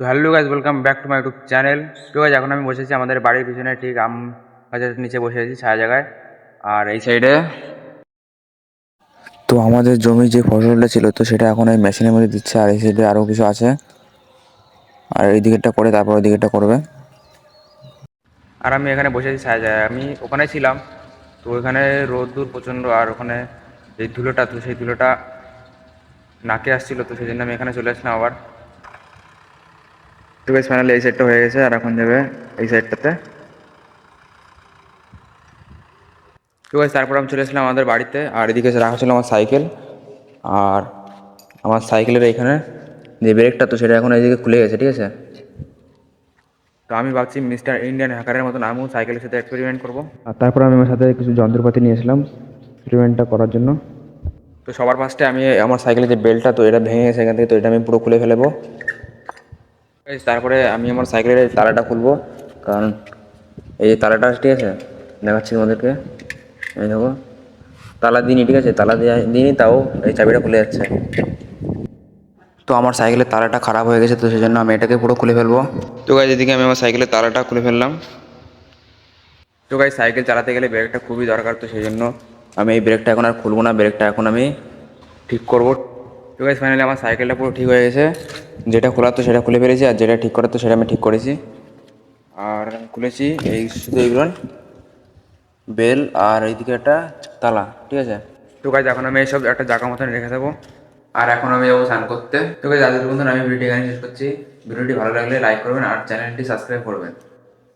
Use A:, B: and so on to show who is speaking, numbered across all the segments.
A: তো hello guys, welcome back to my YouTube channel. তো guys এখন আমি বসেছি আমাদের বাড়ির পিছনে, ঠিক আম গাছের নিচে বসে আছি ছায়া জায়গায়। আর এই সাইডে
B: তো আমাদের জমি যে ফসলটা ছিল তো সেটা এখন এই মেশিনের মধ্যে দিচ্ছে, আর এই সাইডে আরও কিছু আছে, আর এই দিকেরটা করে তারপর ওই দিকেরটা করবে।
A: আর আমি এখানে বসে আছি ছায়া জায়গায়। আমি ওখানে ছিলাম, তো ওইখানে রোদ্দুর প্রচণ্ড, আর ওখানে এই ধুলোটা, তো সেই ধুলোটা নাকে আসছিলো, তো সেই জন্য আমি এখানে চলে আসলাম আবার। তো গাইজ ফাইনালি এই সাইডটা হয়ে গেছে, আর এখন যাবে এই সাইডটাতে। তো গাইজ তারপর আমি চলে আসলাম আমাদের বাড়িতে, আর এদিকে রাখা ছিল আমার সাইকেল। আর আমার সাইকেলের এইখানে যে ব্রেকটা, তো সেটা এখন এইদিকে খুলে গেছে, ঠিক আছে। তো আমি ভাবছি মিস্টার ইন্ডিয়ান হ্যাকারের মতন আমিও সাইকেলের সাথে এক্সপেরিমেন্ট করবো। আর তারপর আমি আমার সাথে কিছু যন্ত্রপাতি নিয়ে এসলাম এক্সপেরিমেন্টটা করার জন্য। তো সবার ফার্স্টে আমি আমার সাইকেলের যে বেল্টটা, তো এটা ভেঙে গেছে এখান থেকে, তো এটা আমি পুরো খুলে ফেলবো। তারপরে আমি আমার সাইকেলের এই তালাটা খুলবো, কারণ এই যে তালাটা, ঠিক আছে, দেখাচ্ছি তোমাদেরকে। এই দেখো, তালা দিইনি, ঠিক আছে, তালা দিইনি, তাও এই চাবিটা খুলে যাচ্ছে। তো আমার সাইকেলের তালাটা খারাপ হয়ে গেছে, তো সেই জন্য আমি এটাকে পুরো খুলে ফেলবো। তো গাইজ এদিকে আমি আমার সাইকেলের তালাটা খুলে ফেললাম। তো গাইজ সাইকেল চালাতে গেলে ব্রেকটা খুবই দরকার, তো সেই জন্য আমি এই ব্রেকটা এখন আর খুলবো না, ব্রেকটা এখন আমি ঠিক করবো। তো গাইজ ফাইনালি আমার সাইকেলটা পুরো ঠিক হয়ে গেছে। যেটা খোলার তো সেটা খুলে ফেলেছি, আর যেটা ঠিক করার তো সেটা আমি ঠিক করেছি। আর খুলেছি এই শুধু এইগুলো বেল, আর এইদিকে একটা তালা, ঠিক আছে। তো গাইজ এখন আমি এইসব একটা জায়গা মতন রেখে দেবো। আর এখন আমি যাবো স্নান করতে। তো গাইজ আজকের বন্ধুরা আমি ভিডিওটি এখানে শেষ করছি। ভিডিওটি ভালো লাগলে লাইক করবেন আর চ্যানেলটি সাবস্ক্রাইব করবেন।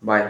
A: বাই।